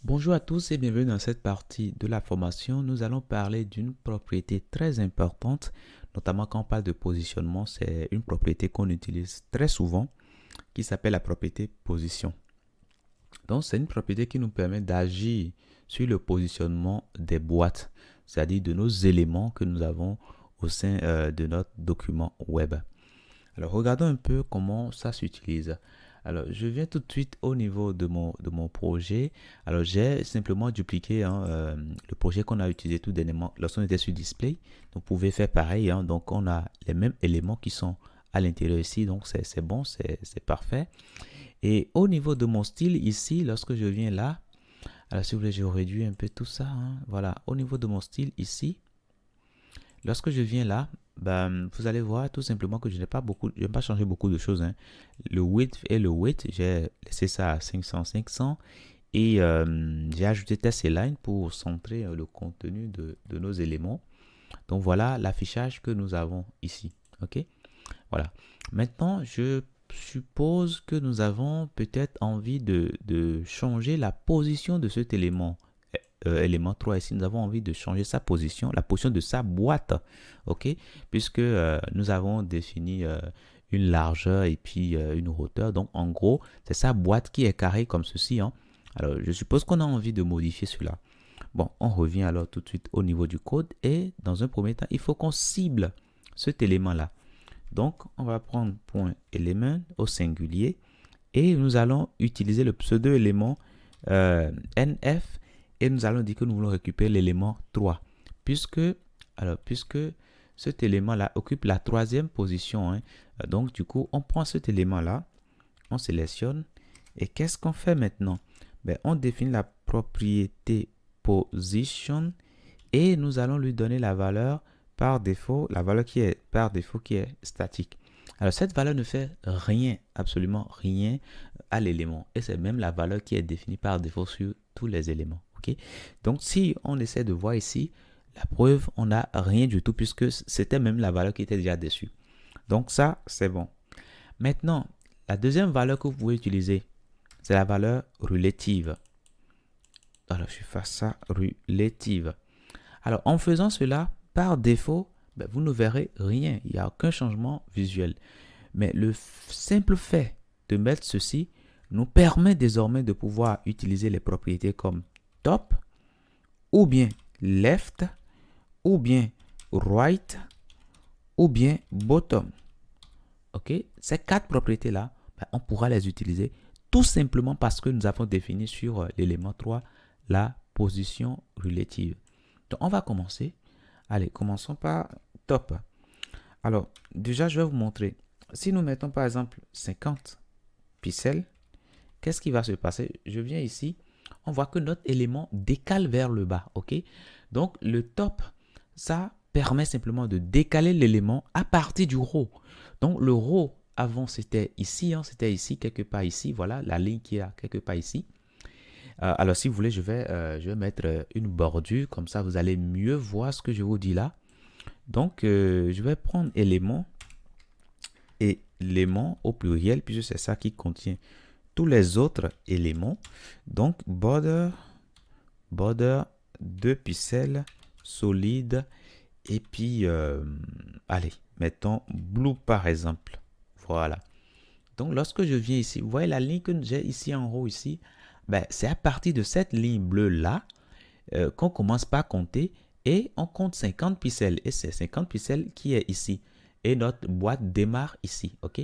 Bonjour à tous et bienvenue dans cette partie de la formation. Nous allons parler d'une propriété très importante, notamment quand on parle de positionnement. C'est une propriété qu'on utilise très souvent qui s'appelle la propriété position. Donc, c'est une propriété qui nous permet d'agir sur le positionnement des boîtes, c'est-à-dire de nos éléments que nous avons au sein de notre document web. Alors, regardons un peu comment ça s'utilise. Alors, je viens tout de suite au niveau de mon projet. Alors, j'ai simplement dupliqué le projet qu'on a utilisé tout dernièrement lorsqu'on était sur Display. Donc, vous pouvez faire pareil. Donc, on a les mêmes éléments qui sont à l'intérieur ici. Donc, c'est bon, c'est parfait. Et au niveau de mon style ici, lorsque je viens là, alors si vous voulez, je réduis un peu tout ça. Voilà, au niveau de mon style ici, lorsque je viens là, vous allez voir tout simplement que je n'ai pas changé beaucoup de choses. Le width et le width, j'ai laissé ça à 500 et j'ai ajouté test line pour centrer le contenu de nos éléments. Donc voilà l'affichage que nous avons ici. Ok, voilà. Maintenant, je suppose que nous avons peut-être envie de changer la position de cet élément. Élément 3 ici, nous avons envie de changer sa position, la position de sa boîte, ok, puisque nous avons défini une largeur et puis une hauteur. Donc en gros, c'est sa boîte qui est carrée comme ceci. Alors je suppose qu'on a envie de modifier cela. Bon, on revient alors tout de suite au niveau du code et dans un premier temps, il faut qu'on cible cet élément-là. Donc on va prendre point élément au singulier et nous allons utiliser le pseudo-élément NF et nous allons dire que nous voulons récupérer l'élément 3 puisque cet élément-là occupe la troisième position. Donc du coup, on prend cet élément-là, on sélectionne et qu'est-ce qu'on fait maintenant? On définit la propriété position et nous allons lui donner la valeur par défaut, la valeur qui est par défaut qui est statique. Alors cette valeur ne fait rien, absolument rien à l'élément et c'est même la valeur qui est définie par défaut sur tous les éléments. Okay? Donc si on essaie de voir ici, la preuve, on n'a rien du tout puisque c'était même la valeur qui était déjà dessus. Donc ça, c'est bon. Maintenant, la deuxième valeur que vous pouvez utiliser, c'est la valeur relative. Alors je fais ça relative. Alors en faisant cela, par défaut, vous ne verrez rien. Il n'y a aucun changement visuel. Mais le simple fait de mettre ceci nous permet désormais de pouvoir utiliser les propriétés comme top, ou bien left, ou bien right, ou bien bottom. Ok, ces quatre propriétés-là, on pourra les utiliser tout simplement parce que nous avons défini sur l'élément 3 la position relative. Donc, on va commencer. Allez, commençons par top. Alors, déjà, je vais vous montrer. Si nous mettons par exemple 50 pixels, qu'est-ce qui va se passer? Je viens ici, on voit que notre élément décale vers le bas, ok? Donc, le top, ça permet simplement de décaler l'élément à partir du row. Donc, le row, avant, c'était ici, c'était ici, quelque part ici, voilà, la ligne qui est quelque part ici. Alors, si vous voulez, je vais mettre une bordure, comme ça, vous allez mieux voir ce que je vous dis là. Donc, je vais prendre élément au pluriel, puisque c'est ça qui contient tous les autres éléments. Donc, border 2 pixels, solide, et puis, allez, mettons blue par exemple. Voilà. Donc, lorsque je viens ici, vous voyez la ligne que j'ai ici en haut, ici, c'est à partir de cette ligne bleue-là qu'on commence par compter et on compte 50 pixels. Et c'est 50 pixels qui est ici. Et notre boîte démarre ici. Ok?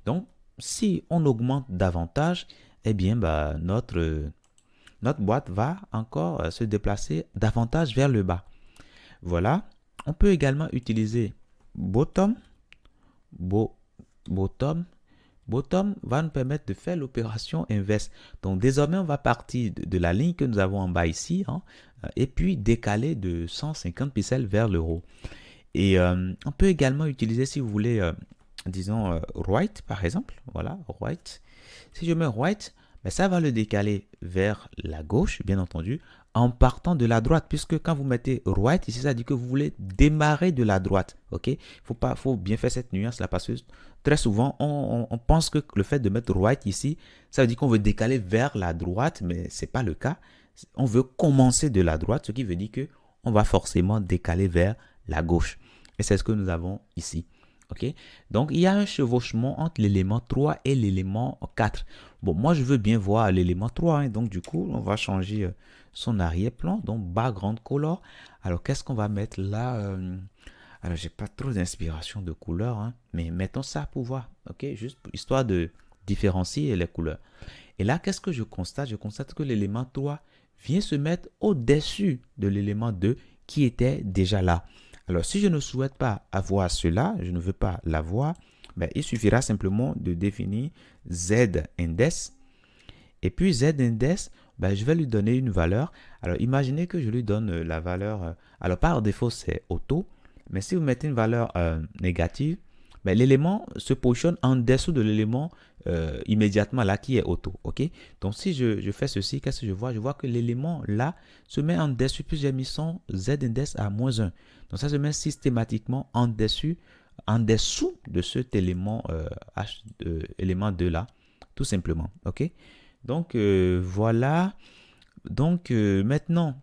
Donc, si on augmente davantage, eh bien, notre boîte va encore se déplacer davantage vers le bas. Voilà. On peut également utiliser bottom. Bottom va nous permettre de faire l'opération inverse. Donc, désormais, on va partir de la ligne que nous avons en bas ici et puis décaler de 150 pixels vers le haut. Et on peut également utiliser, si vous voulez, disons, right, par exemple. Voilà, right. Si je mets right, ça va le décaler vers la gauche, bien entendu, en partant de la droite, puisque quand vous mettez right, ici, ça dit que vous voulez démarrer de la droite. Ok, faut bien faire cette nuance-là, parce que très souvent, on pense que le fait de mettre right ici, ça veut dire qu'on veut décaler vers la droite, mais ce n'est pas le cas. on veut commencer de la droite, ce qui veut dire que on va forcément décaler vers la gauche. Et c'est ce que nous avons ici. OK? Donc, il y a un chevauchement entre l'élément 3 et l'élément 4. Bon, moi, je veux bien voir l'élément 3. Hein, donc, du coup, on va changer son arrière-plan. Donc, background color. Alors, qu'est-ce qu'on va mettre là Alors, j'ai pas trop d'inspiration de couleurs. Hein, mais mettons ça pour voir. OK? Juste histoire de différencier les couleurs. Et là, qu'est-ce que je constate? Je constate que l'élément 3 vient se mettre au-dessus de l'élément 2 qui était déjà là. Alors, si je ne souhaite pas avoir cela, je ne veux pas l'avoir, ben, il suffira simplement de définir z-index. Et puis, z-index, ben, je vais lui donner une valeur. Alors, imaginez que je lui donne la valeur. Alors, par défaut, c'est auto. Mais si vous mettez une valeur négative, ben, l'élément se positionne en dessous de l'élément immédiatement là qui est auto. OK? Donc, si je fais ceci, qu'est-ce que je vois? Je vois que l'élément là se met en dessous, puis j'ai mis son z-index à -1. Donc, ça se met systématiquement en dessous de cet élément, élément 2 là, tout simplement. OK? Donc, voilà. Donc, maintenant,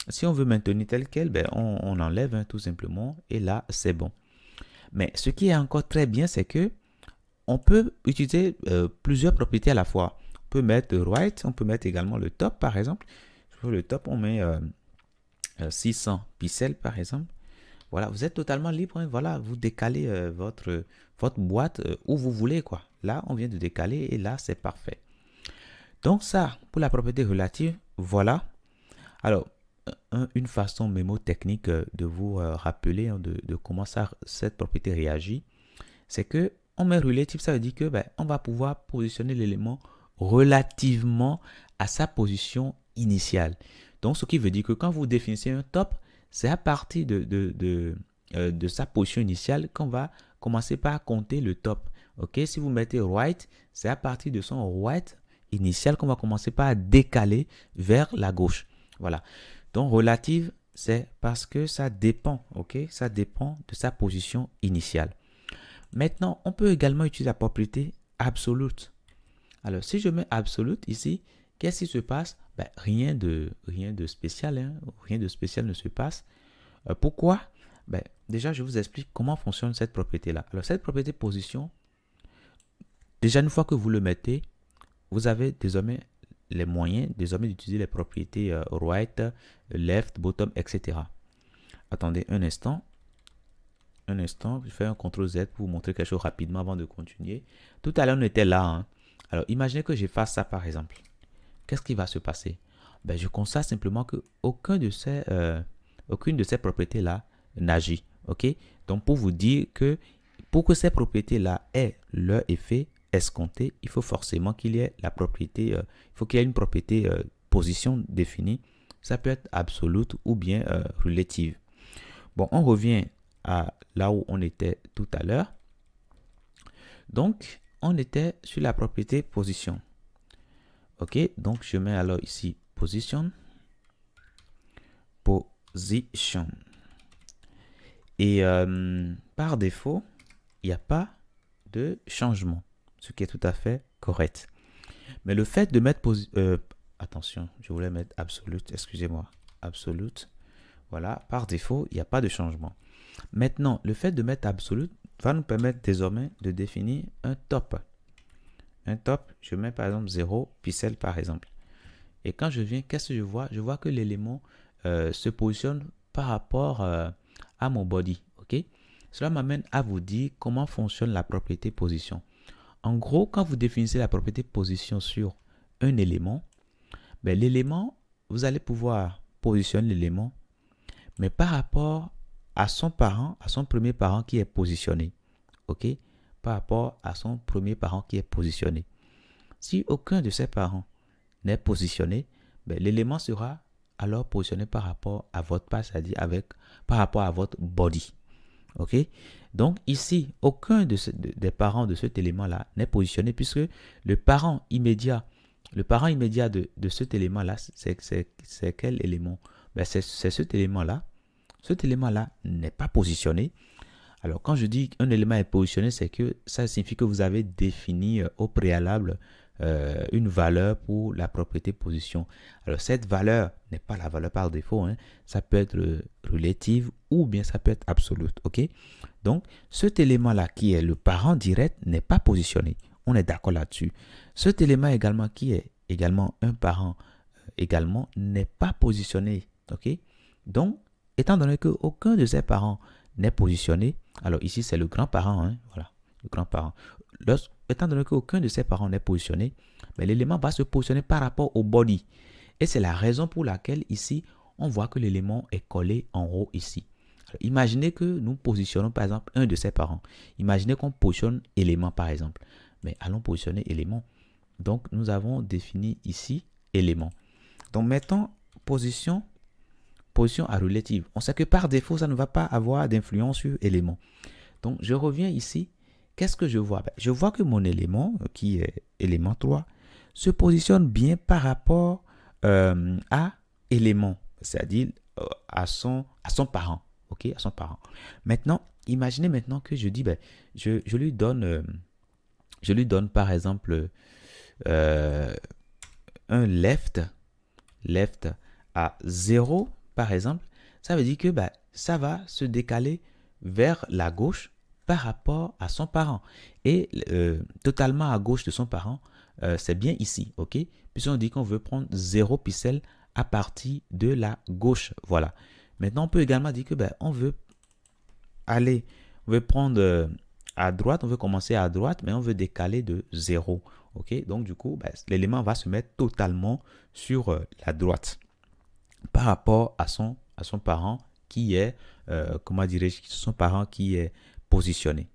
si on veut maintenir tel quel, ben, on enlève tout simplement. Et là, c'est bon. Mais ce qui est encore très bien, c'est que on peut utiliser plusieurs propriétés à la fois. On peut mettre right, on peut mettre également le top, par exemple. Sur le top, on met 600 pixels, par exemple. Voilà, vous êtes totalement libre. Hein, voilà, vous décalez votre boîte où vous voulez, quoi. Là, on vient de décaler et là, c'est parfait. Donc ça, pour la propriété relative, voilà. Alors, une façon mémotechnique de vous rappeler de comment cette propriété réagit, c'est que on met relative, ça veut dire que on va pouvoir positionner l'élément relativement à sa position initiale. Donc, ce qui veut dire que quand vous définissez un top, c'est à partir de sa position initiale qu'on va commencer par compter le top. OK? Si vous mettez right, c'est à partir de son right initial qu'on va commencer par décaler vers la gauche. Voilà. Donc, relative, c'est parce que ça dépend. OK? Ça dépend de sa position initiale. Maintenant, on peut également utiliser la propriété absolute. Alors, si je mets absolute ici, qu'est-ce qui se passe? Rien de spécial. Hein? Rien de spécial ne se passe. Pourquoi? Déjà, je vous explique comment fonctionne cette propriété-là. Alors, cette propriété position, déjà une fois que vous le mettez, vous avez désormais les moyens d'utiliser les propriétés right, left, bottom, etc. Attendez un instant. Je fais un CTRL Z pour vous montrer quelque chose rapidement avant de continuer. Tout à l'heure, on était là. Hein. Alors, imaginez que je fasse ça, par exemple. Qu'est-ce qui va se passer? Je constate simplement qu'aucune de ces propriétés-là n'agit. OK? Donc, pour vous dire que pour que ces propriétés-là aient leur effet escompté, il faut forcément qu'il y ait la propriété, il faut qu'il y ait une propriété position définie. Ça peut être absolute ou bien relative. Bon, on revient à là où on était tout à l'heure. Donc, on était sur la propriété position. OK, donc je mets alors ici position. Position. Et par défaut, il n'y a pas de changement, ce qui est tout à fait correct. Mais le fait de mettre attention, je voulais mettre absolute, excusez-moi, absolute. Voilà, par défaut, il n'y a pas de changement. Maintenant, le fait de mettre absolute va nous permettre désormais de définir un top. Un top, je mets par exemple 0 pixels par exemple. Et quand je viens, qu'est-ce que je vois? Je vois que l'élément se positionne par rapport à mon body. Okay? Cela m'amène à vous dire comment fonctionne la propriété position. En gros, quand vous définissez la propriété position sur un élément, l'élément, vous allez pouvoir positionner l'élément, mais par rapport à son parent, à son premier parent qui est positionné. OK? Par rapport à son premier parent qui est positionné. Si aucun de ses parents n'est positionné, l'élément sera alors positionné par rapport à votre part, c'est-à-dire par rapport à votre body. OK? Donc ici, aucun des parents de cet élément-là n'est positionné puisque le parent immédiat de cet élément-là, c'est quel élément? C'est cet élément-là. Cet élément-là n'est pas positionné. Alors, quand je dis qu'un élément est positionné, c'est que ça signifie que vous avez défini au préalable une valeur pour la propriété position. Alors, cette valeur n'est pas la valeur par défaut, hein. Ça peut être relative ou bien ça peut être absolute, ok? Donc, cet élément-là qui est le parent direct n'est pas positionné. On est d'accord là-dessus. Cet élément également qui est également un parent également n'est pas positionné, ok? Donc, étant donné qu'aucun de ces parents n'est positionné, alors ici c'est le grand-parent, hein, voilà, le grand-parent. Étant donné qu'aucun de ces parents n'est positionné, mais l'élément va se positionner par rapport au body. Et c'est la raison pour laquelle ici, on voit que l'élément est collé en haut ici. Alors, imaginez que nous positionnons par exemple un de ces parents. Imaginez qu'on positionne élément par exemple. Mais allons positionner élément. Donc, nous avons défini ici élément. Donc, mettons position à relative. On sait que par défaut, ça ne va pas avoir d'influence sur élément. Donc, je reviens ici. Qu'est-ce que je vois? Je vois que mon élément, qui est élément 3, se positionne bien par rapport à élément, c'est-à-dire à son parent. Ok, à son parent. Maintenant, imaginez maintenant que je dis, je lui donne par exemple un left à 0, par exemple. Ça veut dire que ça va se décaler vers la gauche par rapport à son parent. Et totalement à gauche de son parent, c'est bien ici, ok? Puisqu'on dit qu'on veut prendre 0 pixels à partir de la gauche, voilà. Maintenant, on peut également dire que on veut prendre à droite, on veut commencer à droite, mais on veut décaler de 0, ok? Donc, du coup, l'élément va se mettre totalement sur la droite par rapport à son parent qui est, comment dirais-je, son parent qui est positionné.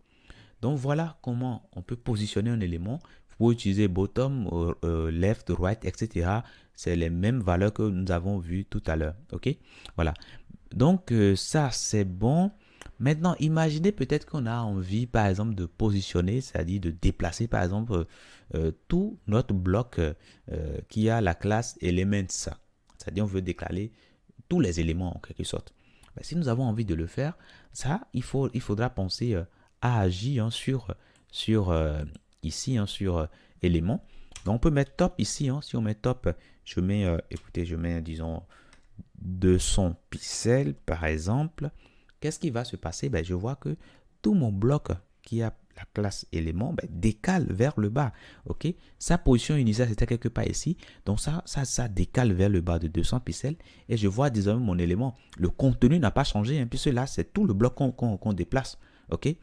Donc voilà comment on peut positionner un élément. Vous pouvez utiliser bottom, left, right, etc. C'est les mêmes valeurs que nous avons vues tout à l'heure. Ok, voilà. Donc ça c'est bon. Maintenant, imaginez peut-être qu'on a envie, par exemple, de positionner, c'est-à-dire de déplacer, par exemple, tout notre bloc qui a la classe Elements. C'est-à-dire on veut décaler tous les éléments en quelque sorte. Si nous avons envie de le faire, ça, il faudra penser à agir sur ici, sur éléments. Donc, on peut mettre top ici. Si on met top, je mets, écoutez, je mets, disons, 200 pixels, par exemple. Qu'est-ce qui va se passer? Je vois que tout mon bloc qui a la classe élément décale vers le bas. Ok, sa position initiale c'était quelque part ici, donc ça décale vers le bas de 200 pixels et je vois désormais mon élément. Le contenu n'a pas changé, puisque là c'est tout le bloc qu'on déplace. Ok,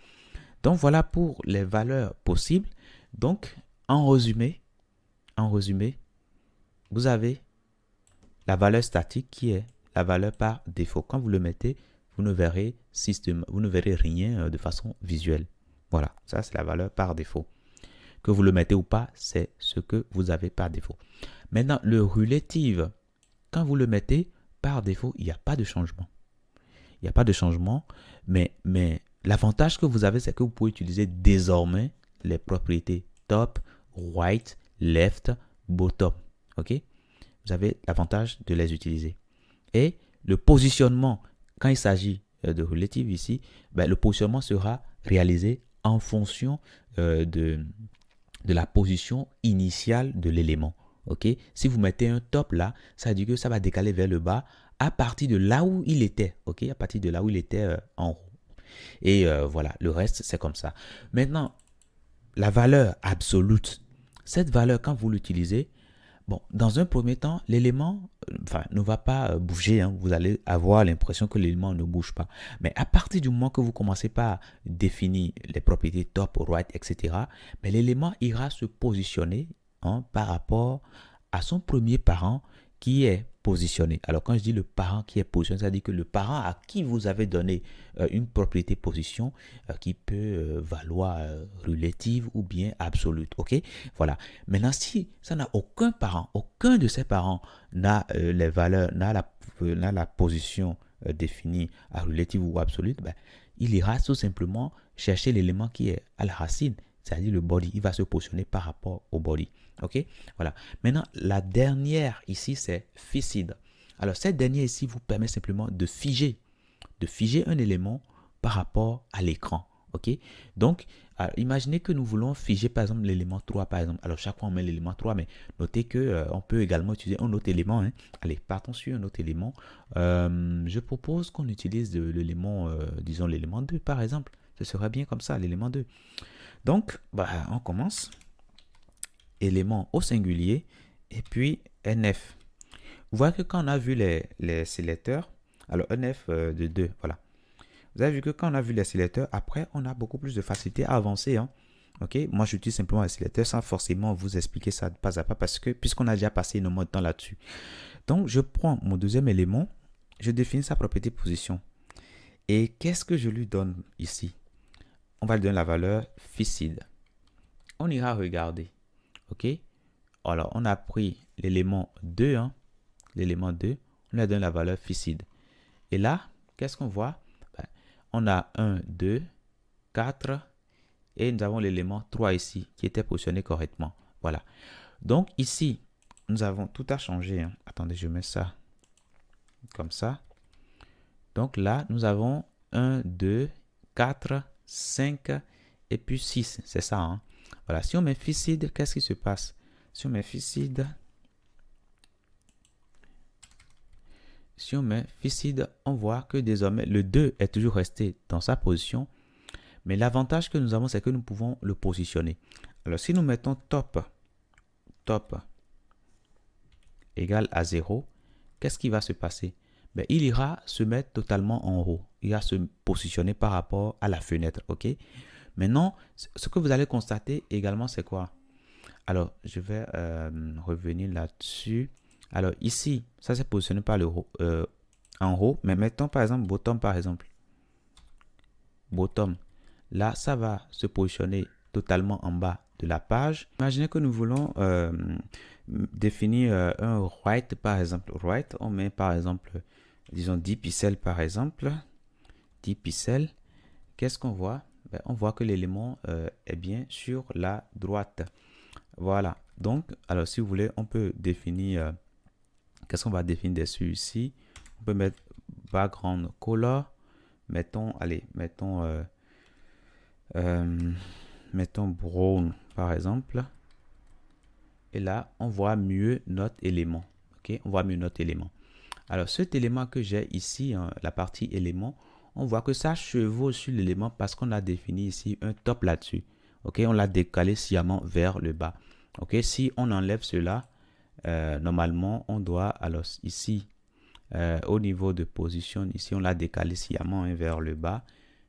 donc voilà pour les valeurs possibles. Donc en résumé, vous avez la valeur statique qui est la valeur par défaut. Quand vous le mettez, vous ne verrez rien de façon visuelle. Voilà, ça c'est la valeur par défaut. Que vous le mettez ou pas, c'est ce que vous avez par défaut. Maintenant, le relative, quand vous le mettez par défaut, il n'y a pas de changement. Il n'y a pas de changement, mais l'avantage que vous avez, c'est que vous pouvez utiliser désormais les propriétés top, right, left, bottom. Ok? Vous avez l'avantage de les utiliser. Et le positionnement, quand il s'agit de relative ici, le positionnement sera réalisé en fonction de la position initiale de l'élément. Ok, si vous mettez un top là, ça veut dire que ça va décaler vers le bas à partir de là où il était. Ok, à partir de là où il était en haut. Et voilà, le reste c'est comme ça. Maintenant, la valeur absolue, cette valeur quand vous l'utilisez, bon, dans un premier temps, l'élément ne va pas bouger. Vous allez avoir l'impression que l'élément ne bouge pas. Mais à partir du moment que vous commencez par définir les propriétés top, right, etc., l'élément ira se positionner par rapport à son premier parent qui est positionné. Alors quand je dis le parent qui est positionné, ça veut dire que le parent à qui vous avez donné une propriété position qui peut valoir relative ou bien absolue. Ok, voilà. Maintenant, si ça n'a aucun parent, aucun de ses parents n'a les valeurs, n'a la position définie à relative ou absolue, il ira tout simplement chercher l'élément qui est à la racine, c'est-à-dire le body. Il va se positionner par rapport au body. Ok, voilà. Maintenant, la dernière ici, c'est fixed. Alors, cette dernière ici vous permet simplement de figer un élément par rapport à l'écran. OK? Donc, imaginez que nous voulons figer par exemple l'élément 3 par exemple. Alors, chaque fois on met l'élément 3, mais notez que on peut également utiliser un autre élément, hein. Allez, partons sur un autre élément. Je propose qu'on utilise l'élément, disons l'élément 2 par exemple. Ce serait bien comme ça, l'élément 2. Donc, on commence. Élément au singulier et puis NF. Vous voyez que quand on a vu les sélecteurs, alors NF de 2, voilà. Vous avez vu que quand on a vu les sélecteurs, après, on a beaucoup plus de facilité à avancer, hein. OK? Moi, j'utilise simplement les sélecteurs sans forcément vous expliquer ça pas à pas parce que, puisqu'on a déjà passé énormément de temps là-dessus. Donc, je prends mon deuxième élément, je définis sa propriété position. Et qu'est-ce que je lui donne ici? On va lui donner la valeur ficide. On ira regarder. OK? Alors, on a pris l'élément 2, hein, l'élément 2, on lui a donné la valeur ficide. Et là, qu'est-ce qu'on voit? On a 1, 2, 4 et nous avons l'élément 3 ici qui était positionné correctement. Voilà. Donc ici, nous avons tout à changer, hein. Attendez, je mets ça comme ça. Donc là, nous avons 1, 2, 4, 5 et puis 6. C'est ça, hein. Voilà. Si on met ficide, qu'est-ce qui se passe? Si on met ficide, on voit que désormais le 2 est toujours resté dans sa position. Mais l'avantage que nous avons, c'est que nous pouvons le positionner. Alors, si nous mettons top égale à 0, qu'est-ce qui va se passer? Il ira se mettre totalement en haut. Il va se positionner par rapport à la fenêtre. OK? Maintenant, ce que vous allez constater également, c'est quoi? Alors, je vais revenir là-dessus. Alors, ici, ça c'est positionné par en haut. Mais mettons par exemple bottom, par exemple. Bottom. Là, ça va se positionner totalement en bas de la page. Imaginez que nous voulons définir un right, par exemple. Right, on met par exemple, disons 10 pixels par exemple. 10 pixels. Qu'est-ce qu'on voit? On voit que l'élément est bien sur la droite. Voilà. Donc, alors si vous voulez, on peut définir, qu'est-ce qu'on va définir dessus ici? On peut mettre background color. Mettons brown par exemple. Et là, on voit mieux notre élément. OK? On voit mieux notre élément. Alors, cet élément que j'ai ici, hein, la partie élément, on voit que ça chevauche sur l'élément parce qu'on a défini ici un top là-dessus. OK? On l'a décalé sciemment vers le bas. OK? Si on enlève cela, normalement, on doit, alors ici, au niveau de position, ici, on l'a décalé sciemment, hein, vers le bas.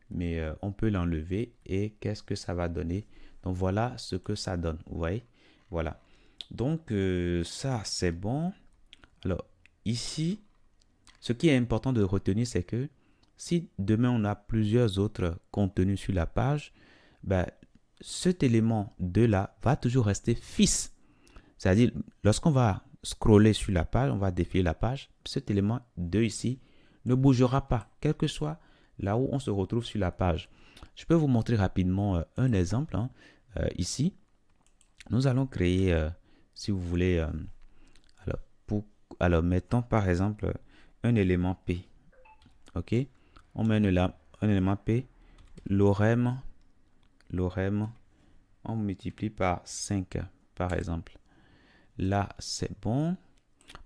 Mais on peut l'enlever et qu'est-ce que ça va donner? Donc voilà ce que ça donne, vous voyez? Voilà. Donc ça c'est bon. Alors ici, ce qui est important de retenir, c'est que si demain on a plusieurs autres contenus sur la page, cet élément 2 là va toujours rester fixe. C'est-à-dire lorsqu'on va scroller sur la page, on va défiler la page, cet élément 2 ici ne bougera pas, quel que soit là où on se retrouve sur la page. Je peux vous montrer rapidement un exemple, hein. Ici, nous allons créer, si vous voulez, alors mettons par exemple un élément P. OK? On met un élément P, l'orème, on multiplie par 5 par exemple. Là, c'est bon.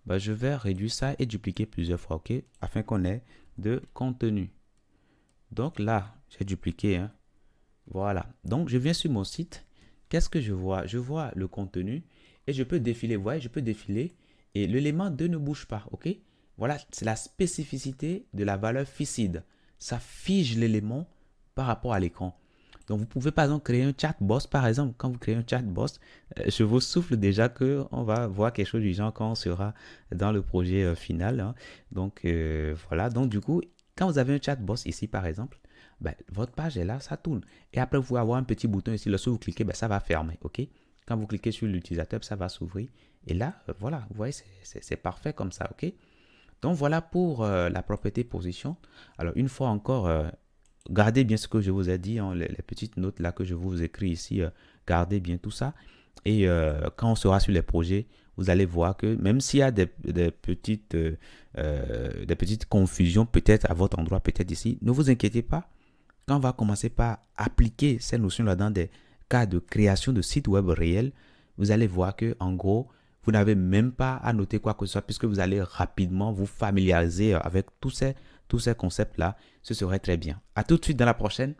Je vais réduire ça et dupliquer plusieurs fois, OK? Afin qu'on ait de contenu. Donc là, j'ai dupliqué, hein. Voilà. Donc, je viens sur mon site. Qu'est-ce que je vois? Je vois le contenu et je peux défiler. Vous voyez, je peux défiler et l'élément 2 ne bouge pas. OK? Voilà, c'est la spécificité de la valeur ficide. Ça fige l'élément par rapport à l'écran. Donc, vous pouvez par exemple créer un chatbot. Par exemple, quand vous créez un chatbot, je vous souffle déjà qu'on va voir quelque chose du genre quand on sera dans le projet final, hein. Donc, voilà. Donc, du coup, quand vous avez un chatbot ici, par exemple, votre page est là, ça tourne. Et après, vous pouvez avoir un petit bouton ici. Lorsque vous cliquez, ça va fermer. OK? Quand vous cliquez sur l'utilisateur, ça va s'ouvrir. Et là, voilà, vous voyez, c'est parfait comme ça. OK? Donc, voilà pour la propriété position. Alors, une fois encore, gardez bien ce que je vous ai dit, hein, les petites notes là que je vous écris ici. Gardez bien tout ça. Et quand on sera sur les projets, vous allez voir que même s'il y a des petites confusions peut-être à votre endroit, peut-être ici, ne vous inquiétez pas. quand on va commencer par appliquer ces notions-là dans des cas de création de sites web réels, vous allez voir que, en gros, vous n'avez même pas à noter quoi que ce soit puisque vous allez rapidement vous familiariser avec tous ces concepts-là. Ce serait très bien. À tout de suite dans la prochaine.